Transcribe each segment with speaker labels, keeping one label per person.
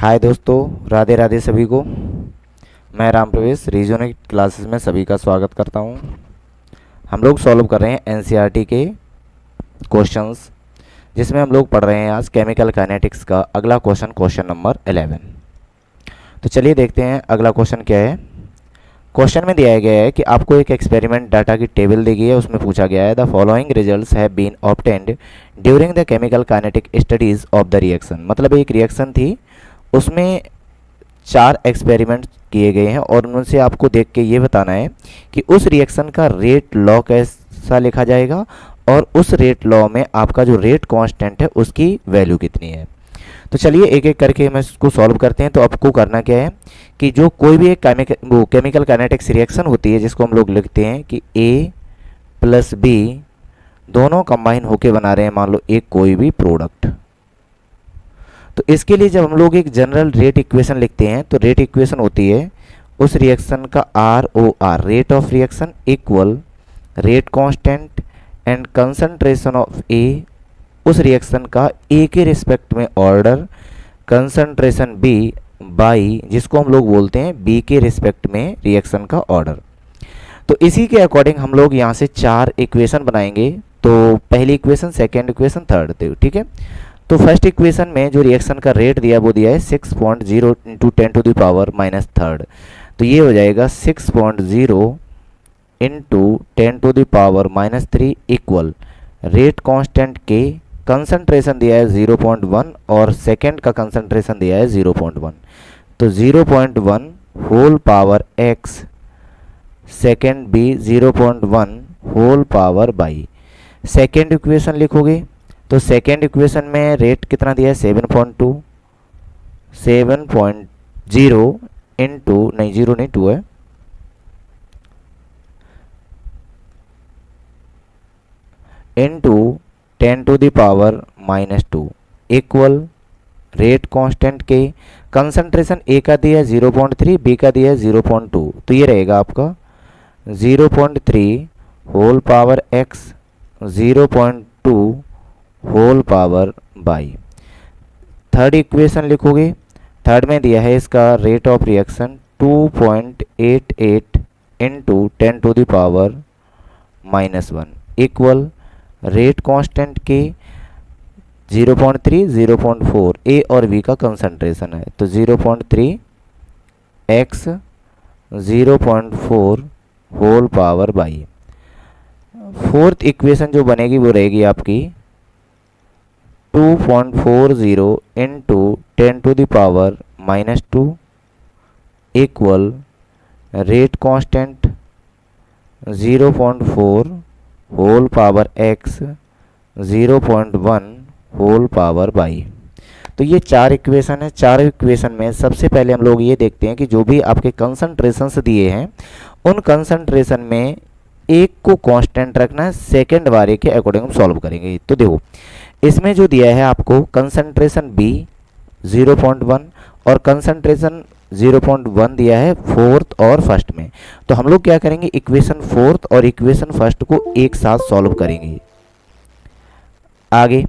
Speaker 1: हाय दोस्तों, राधे राधे सभी को। मैं राम प्रवेश रीजनल क्लासेस में सभी का स्वागत करता हूं। हम लोग सॉल्व कर रहे हैं एनसीईआरटी के क्वेश्चंस, जिसमें हम लोग पढ़ रहे हैं आज केमिकल काइनेटिक्स का अगला क्वेश्चन नंबर 11। तो चलिए देखते हैं अगला क्वेश्चन क्या है। क्वेश्चन में दिया गया है कि आपको एक एक्सपेरिमेंट डाटा की टेबल दी गई है। उसमें पूछा गया है the following results have been obtained during the chemical kinetic studies of the reaction. मतलब एक रिएक्शन थी, उसमें 4 एक्सपेरिमेंट किए गए हैं और उनसे आपको देख के ये बताना है कि उस रिएक्शन का रेट लॉ कैसा लिखा जाएगा और उस रेट लॉ में आपका जो रेट कांस्टेंट है उसकी वैल्यू कितनी है। तो चलिए एक एक करके हम इसको सॉल्व करते हैं। तो आपको करना क्या है कि जो कोई भी एक केमिकल काइनेटिक्स रिएक्शन होती है, जिसको हम लोग लिखते हैं कि A प्लस B दोनों कंबाइन होके बना रहे हैं मान लो एक कोई भी प्रोडक्ट। तो इसके लिए जब हम लोग एक जनरल रेट इक्वेशन लिखते हैं तो रेट इक्वेशन होती है उस रिएक्शन का ROR, rate of reaction, equal rate constant and concentration of A, उस रिएक्शन का A के रिस्पेक्ट में ऑर्डर, कंसंट्रेशन B बाई जिसको हम लोग बोलते हैं B के रिस्पेक्ट में रिएक्शन का ऑर्डर। तो इसी के अकॉर्डिंग हम लोग यहाँ से 4 इक्वेशन बनाएंगे। तो पहली इक्वेशन, सेकेंड इक्वेशन, थर्ड, ठीक है। तो फर्स्ट इक्वेशन में जो रिएक्शन का रेट दिया वो दिया है 6.0 into 10 to the power minus third. तो ये हो जाएगा 6.0 into 10 to the power minus 3 equal rate constant k, concentration दिया है 0.1 और सेकेंड का कंसंट्रेशन दिया है 0.1। तो 0.1 whole power x, second b 0.1 whole power by. Second equation लिखोगे तो सेकेंड इक्वेशन में रेट कितना दिया है 7.2, 7.0 इंटू, नहीं 0 नहीं 2 है, into 10 to the power minus 2 equal rate constant k, concentration A का दिया है 0.3, B का दिया है 0.2। तो ये रहेगा आपका 0.3 whole power x, 0.2 whole power by. Third equation लिखोगे, थर्ड में दिया है इसका rate of reaction 2.88 into 10 to the power minus 1 equal rate constant k 0.3, 0.4 A और B का कंसंट्रेशन है। तो 0.3 x 0.4 whole power by. Fourth equation जो बनेगी वो रहेगी आपकी 2.40 into 10 to the power minus 2 equal rate constant 0.4 whole power x 0.1 whole power by. तो ये 4 इक्वेशन है। 4 इक्वेशन में सबसे पहले हम लोग ये देखते हैं कि जो भी आपके कंसंट्रेशंस दिए हैं उन कंसंट्रेशन में एक को कांस्टेंट रखना है, सेकेंड वाले के अकॉर्डिंग हम सॉल्व करेंगे। तो देखो इसमें जो दिया है आपको कंसंट्रेशन B 0.1 और कंसंट्रेशन 0.1 दिया है फोर्थ और फर्स्ट में। तो हम लोग क्या करेंगे, इक्वेशन फोर्थ और इक्वेशन फर्स्ट को एक साथ सॉल्व करेंगे। आगे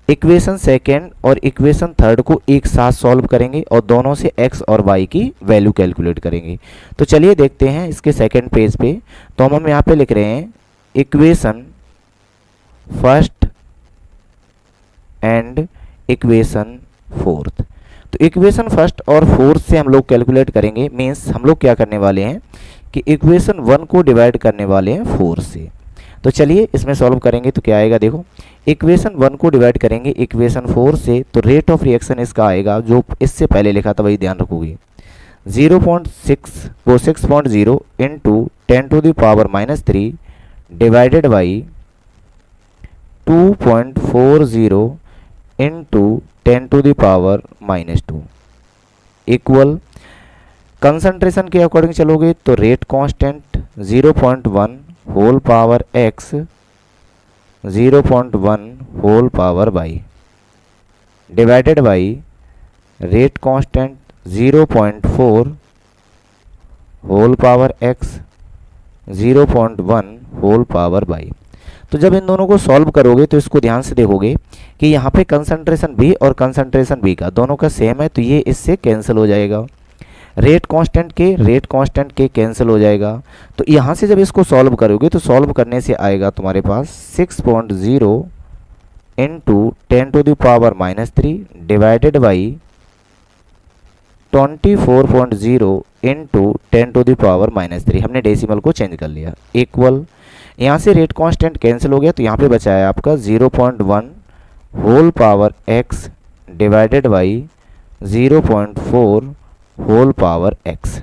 Speaker 1: इक्वेशन सेकेंड और इक्वेशन थर्ड को एक साथ सॉल्व करेंगे और दोनों से x और y की वैल्यू कैलकुलेट करेंगे। तो चलिए देखते हैं इसके सेकेंड पेज पे। तो हम यहाँ पे लिख रहे हैं equation first and equation fourth. तो इक्वेशन फर्स्ट और फोर्थ से हम लोग कैलकुलेट करेंगे, मीन्स हम लोग क्या करने वाले हैं कि इक्वेशन 1 को डिवाइड करने वाले हैं 4 से। तो चलिए इसमें सॉल्व करेंगे तो क्या आएगा, देखो इक्वेशन 1 को डिवाइड करेंगे इक्वेशन 4 से तो रेट ऑफ रिएक्शन इसका आएगा जो इससे पहले लिखा था वही ध्यान रखोगे 0.6 वो 6.0 into 10 to the power minus 3 divided by 2.40 into 10 to the power minus 2 equal concentration के अकॉर्डिंग चलोगे तो rate constant 0.1 whole power x 0.1 whole power by divided by rate constant 0.4 whole power x 0.1 whole power by. तो जब इन दोनों को solve करोगे तो इसको ध्यान से देखोगे कि यहाँ पे कंसंट्रेशन बी और कंसंट्रेशन बी का दोनों का सेम है, तो ये इससे कैंसिल हो जाएगा। रेट कांस्टेंट के कैंसिल हो जाएगा। तो यहाँ से जब इसको सॉल्व करोगे तो सॉल्व करने से आएगा तुम्हारे पास 6.0 इंटू 10⁻³ डिवाइडेड बाई 24.0 इंटू 10⁻³ हमने डेसिमल को चेंज कर लिया, इक्वल। यहाँ से रेट कांस्टेंट कैंसिल हो गया तो यहाँ पे बचा है आपका 0.1 whole power x divided by 0.4 whole power x।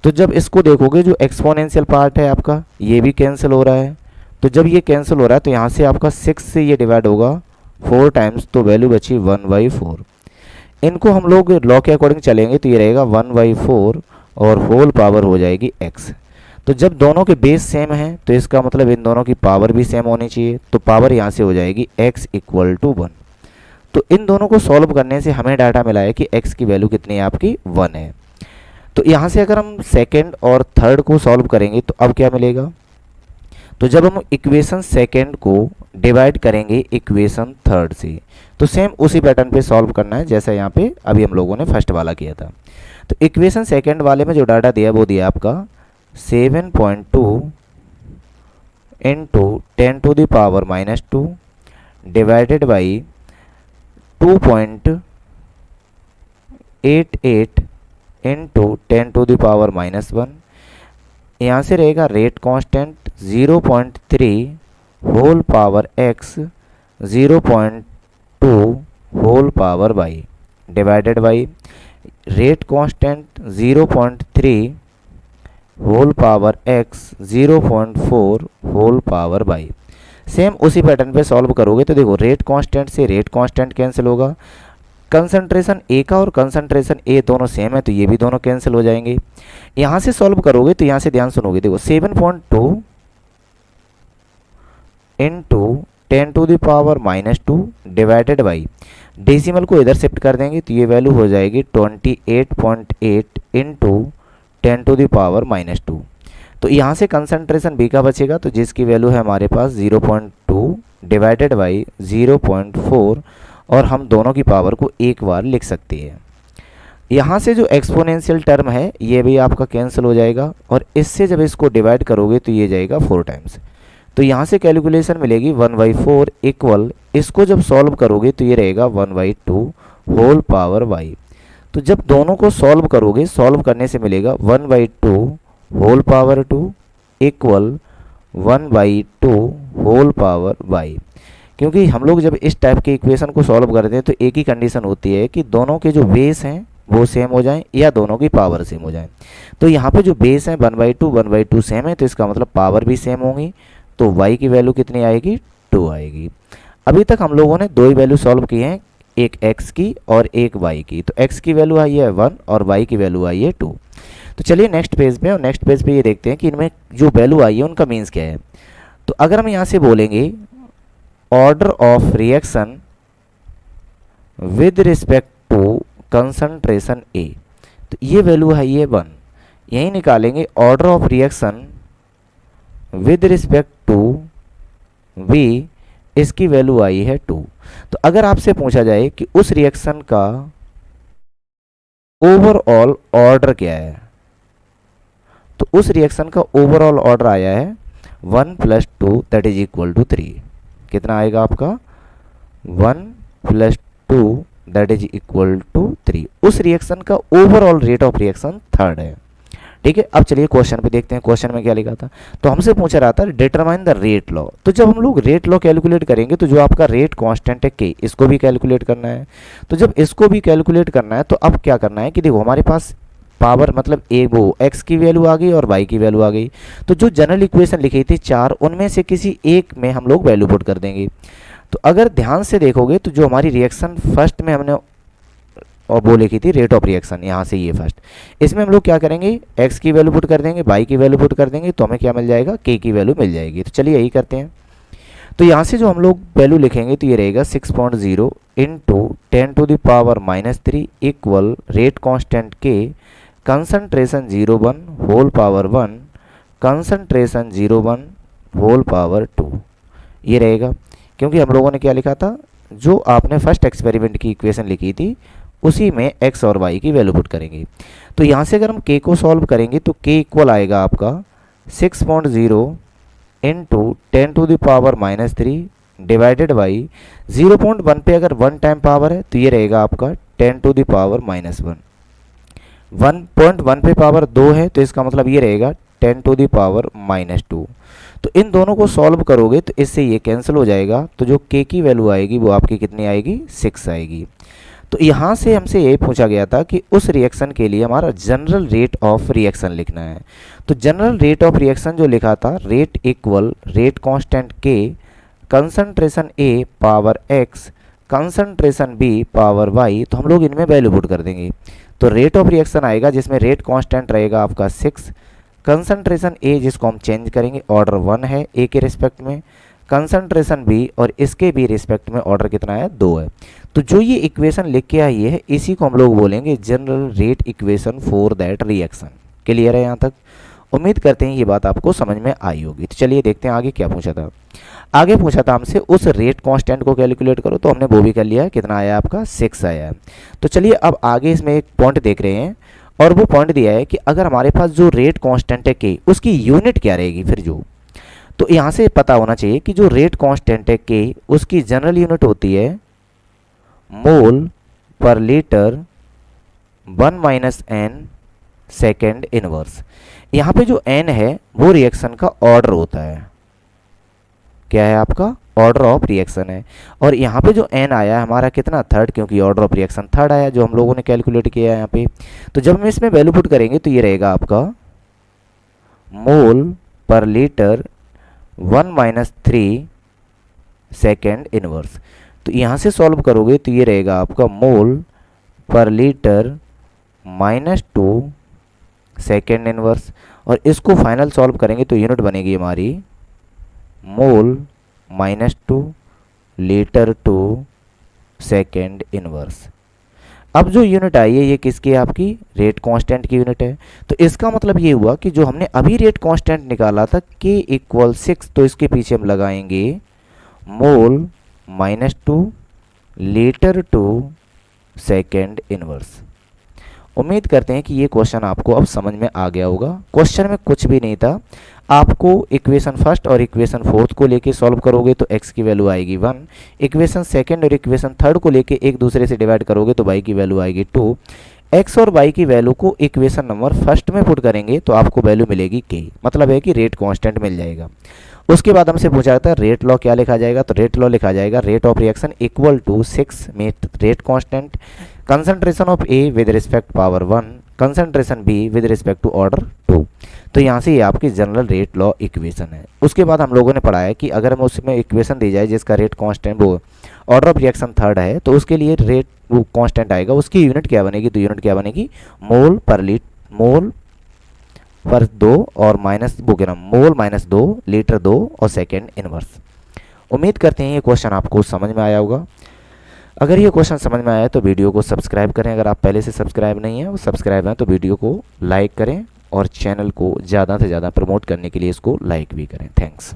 Speaker 1: तो जब इसको देखोगे जो एक्सपोनेंशियल पार्ट है आपका ये भी कैंसिल हो रहा है, तो जब ये कैंसिल हो रहा है तो यहाँ से आपका 6 से ये डिवाइड होगा 4 टाइम्स, तो वैल्यू बची 1/4। इनको हम लोग लॉ के अकॉर्डिंग चलेंगे तो ये रहेगा 1/4 और होल पावर हो जाएगी x। तो जब दोनों के बेस सेम हैं तो इसका मतलब इन दोनों की पावर भी सेम होनी चाहिए, तो पावर यहाँ से हो जाएगी x = 1। तो इन दोनों को सॉल्व करने से हमें डाटा मिला है कि x की वैल्यू कितनी है आपकी 1 है। तो यहाँ से अगर हम सेकेंड और थर्ड को सॉल्व करेंगे तो अब क्या मिलेगा, तो जब हम इक्वेशन सेकेंड को डिवाइड करेंगे इक्वेशन थर्ड से तो सेम उसी पैटर्न पे सॉल्व करना है जैसा यहाँ पे अभी हम लोगों ने फर्स्ट वाला किया था। तो इक्वेशन सेकेंड वाले में जो डाटा दिया वो दिया आपका 7.2 इंटू 10⁻² डिवाइडेड बाई 2.88 इंटू 10⁻⁻1। यहाँ से रहेगा rate constant 0.3 whole power x 0.2 whole power y divided by rate constant 0.3 whole power x 0.4 whole power y। Same उसी पैटर्न पे सॉल्व करोगे तो देखो रेट कांस्टेंट से रेट कांस्टेंट कैंसिल होगा, कंसंट्रेशन ए का और कंसंट्रेशन ए दोनों सेम है तो ये भी दोनों कैंसिल हो जाएंगे। यहाँ से सॉल्व करोगे तो यहाँ से ध्यान सुनोगे, देखो 7.2 इंटू 10⁻² डिवाइडेड बाई डेसिमल को इधर शिफ्ट कर देंगे तो ये वैल्यू हो जाएगी 28.8 इंटू 10⁻²। तो यहाँ से कंसंट्रेशन बी का बचेगा तो जिसकी वैल्यू है हमारे पास 0.2 डिवाइडेड बाई 0.4 और हम दोनों की पावर को एक बार लिख सकते हैं। यहाँ से जो एक्सपोनेंशियल टर्म है ये भी आपका कैंसिल हो जाएगा और इससे जब इसको डिवाइड करोगे तो ये जाएगा 4 टाइम्स। तो यहाँ से कैलकुलेशन मिलेगी 1/4 इक्वल, इसको जब सॉल्व करोगे तो ये रहेगा 1/2 होल पावर y। तो जब दोनों को सॉल्व करोगे सॉल्व करने से मिलेगा 1/2 whole power 2 equal 1/2 whole power y। क्योंकि हम लोग जब इस टाइप के इक्वेशन को सॉल्व करते हैं तो एक ही कंडीशन होती है कि दोनों के जो बेस हैं वो सेम हो जाएं या दोनों की पावर सेम हो जाए। तो यहाँ पे जो बेस है 1/2 सेम है तो इसका मतलब पावर भी सेम होंगी, तो y की वैल्यू कितनी आएगी 2 आएगी। अभी तक हम लोगों ने दो ही वैल्यू सॉल्व की हैं, एक x की और एक y की। तो x की वैल्यू आई है 1 और y की वैल्यू आई है 2। तो चलिए नेक्स्ट पेज पे, और नेक्स्ट पेज पे ये देखते हैं कि इनमें जो वैल्यू आई है उनका मीन्स क्या है। तो अगर हम यहाँ से बोलेंगे order of reaction with respect to concentration A, तो ये वैल्यू है ये 1। यही निकालेंगे order of reaction with respect to B, इसकी वैल्यू आई है 2। तो अगर आपसे पूछा जाए कि उस रिएक्शन का ओवरऑल ऑर्डर क्या है, तो उस रिएक्शन का ओवरऑल ऑर्डर आया है 1 + 2 दैट इज इक्वल टू 3। कितना आएगा आपका 1 + 2 दैट इज इक्वल टू 3। उस रिएक्शन का overall rate of reaction third है। ठीक है, अब चलिए क्वेश्चन पे देखते हैं। क्वेश्चन में क्या लिखा था, तो हमसे पूछा रहा था डिटरमाइन द रेट लॉ। तो जब हम लोग रेट लॉ कैलकुलेट करेंगे तो जो आपका रेट कांस्टेंट है के, इसको भी कैलकुलेट करना है। तो जब इसको भी कैलकुलेट करना है तो अब क्या करना है कि देखो हमारे पास पावर मतलब ए वो x की वैल्यू आ गई और y की वैल्यू आ गई। तो जो जनरल इक्वेशन लिखी थी 4, उनमें से किसी एक में हम लोग वैल्यू पुट कर देंगे। तो अगर ध्यान से देखोगे तो जो हमारी रिएक्शन फर्स्ट में हमने और वो लिखी थी रेट ऑफ रिएक्शन, यहाँ से ये फर्स्ट, इसमें हम लोग क्या करेंगे x की वैल्यू पुट कर देंगे, y की वैल्यू पुट कर देंगे, तो हमें क्या मिल जाएगा k की वैल्यू मिल जाएगी। तो चलिए यही करते हैं। तो यहाँ से जो हम लोग वैल्यू लिखेंगे तो ये रहेगा 6.0 into 10⁻³ equal rate constant k concentration 0.1 whole power 1 concentration 0.1 whole power 2 ये रहेगा, क्योंकि हम लोगों ने क्या लिखा था, जो आपने फर्स्ट एक्सपेरिमेंट की इक्वेशन लिखी थी उसी में x और y की वैल्यू पुट करेंगे। तो यहाँ से अगर हम k को सॉल्व करेंगे तो k इक्वल आएगा आपका 6.0 इंटू 10⁻³ डिवाइडेड बाई 0.1 पे अगर 1 टाइम पावर है तो ये रहेगा आपका 10⁻⁻1। 1.1 पे पावर 2 है तो इसका मतलब ये रहेगा 10⁻⁻2। तो इन दोनों को सॉल्व करोगे तो इससे ये कैंसिल हो जाएगा, तो जो k की वैल्यू आएगी वो आपकी कितनी आएगी, 6 आएगी। तो यहाँ से हमसे ये पूछा गया था कि उस रिएक्शन के लिए हमारा जनरल रेट ऑफ रिएक्शन लिखना है। तो जनरल रेट ऑफ रिएक्शन जो लिखा था, rate equal rate constant k concentration A power x concentration B power y, तो हम लोग इनमें वैल्यू पुट कर देंगे। तो रेट ऑफ रिएक्शन आएगा जिसमें रेट कांस्टेंट रहेगा आपका 6, कंसंट्रेशन A जिसको हम चेंज करेंगे ऑर्डर 1 है A के रिस्पेक्ट में, कंसंट्रेशन B और इसके भी रिस्पेक्ट में ऑर्डर कितना है, 2 है। तो जो ये इक्वेशन लिख के आई है इसी को हम लोग बोलेंगे general rate equation for that reaction. Clear है यहाँ तक? उम्मीद करते हैं ये बात आपको समझ में आई होगी। तो चलिए देखते हैं आगे क्या पूछा था। आगे पूछा था हमसे उस रेट कांस्टेंट को कैलकुलेट करो, तो हमने वो भी कर लिया है। कितना आया आपका, 6 आया है। तो चलिए अब आगे इसमें एक पॉइंट देख रहे हैं, और वो पॉइंट दिया है कि अगर हमारे पास जो रेट कांस्टेंट है k उसकी यूनिट क्या रहेगी फिर जो, तो यहाँ से पता होना चाहिए कि जो रेट कांस्टेंट है k उसकी जनरल यूनिट होती है मोल पर लीटर 1 - n सेकेंड इनवर्स। यहाँ पे जो n है वो रिएक्शन का ऑर्डर होता है। क्या है आपका, ऑर्डर ऑफ रिएक्शन है। और यहाँ पे जो n आया है हमारा कितना, थर्ड, क्योंकि ऑर्डर ऑफ रिएक्शन थर्ड आया जो हम लोगों ने कैलकुलेट किया है यहाँ पे। तो जब हम इसमें वैल्यू पुट करेंगे तो ये रहेगा आपका मोल पर लीटर 1 - 3 सेकेंड इनवर्स। तो यहाँ से सॉल्व करोगे तो ये रहेगा आपका मोल पर लीटर -2 सेकेंड इनवर्स, और इसको फाइनल सॉल्व करेंगे तो यूनिट बनेगी हमारी मोल -2 लीटर 2 सेकेंड इनवर्स। अब जो यूनिट आई है ये किसकी है, आपकी रेट कांस्टेंट की यूनिट है। तो इसका मतलब ये हुआ कि जो हमने अभी रेट कांस्टेंट निकाला था k इक्वल 6, तो इसके पीछे हम लगाएंगे मोल -2 लीटर 2 सेकेंड इनवर्स। उम्मीद करते हैं कि ये क्वेश्चन आपको अब समझ में आ गया होगा। क्वेश्चन में कुछ भी नहीं था, आपको इक्वेशन फर्स्ट और इक्वेशन फोर्थ को लेके सॉल्व करोगे तो x की वैल्यू आएगी 1, इक्वेशन सेकंड और इक्वेशन थर्ड को लेके एक दूसरे से डिवाइड करोगे तो y की वैल्यू आएगी 2। x और y की वैल्यू को इक्वेशन नंबर फर्स्ट में पुट करेंगे तो आपको वैल्यू मिलेगी k, मतलब है कि रेट कांस्टेंट मिल जाएगा। उसके बाद हमसे पूछा जाता है रेट लॉ क्या लिखा जाएगा, तो रेट लॉ लिखा जाएगा rate of reaction equal to 6 में rate constant concentration of A with respect power 1 concentration B with respect to order 2। तो यहाँ से ये आपकी जनरल रेट लॉ इक्वेशन है। उसके बाद हम लोगों ने पढ़ा है कि अगर हमें उसमें इक्वेशन दी जाए जिसका रेट कांस्टेंट वो ऑर्डर ऑफ रिएक्शन थर्ड है, तो उसके लिए रेट वो कांस्टेंट आएगा, उसकी यूनिट क्या बनेगी, तो यूनिट क्या बनेगी मोल पर 2 और माइनस वो क्या मोल -2 लीटर 2 और सेकेंड इनवर्स। उम्मीद करते हैं ये क्वेश्चन आपको समझ में आया होगा। अगर ये क्वेश्चन समझ में आया तो वीडियो को सब्सक्राइब करें, अगर आप पहले से सब्सक्राइब नहीं हैं वो सब्सक्राइब हैं तो वीडियो को लाइक करें, और चैनल को ज़्यादा से ज़्यादा प्रमोट करने के लिए इसको लाइक भी करें। थैंक्स।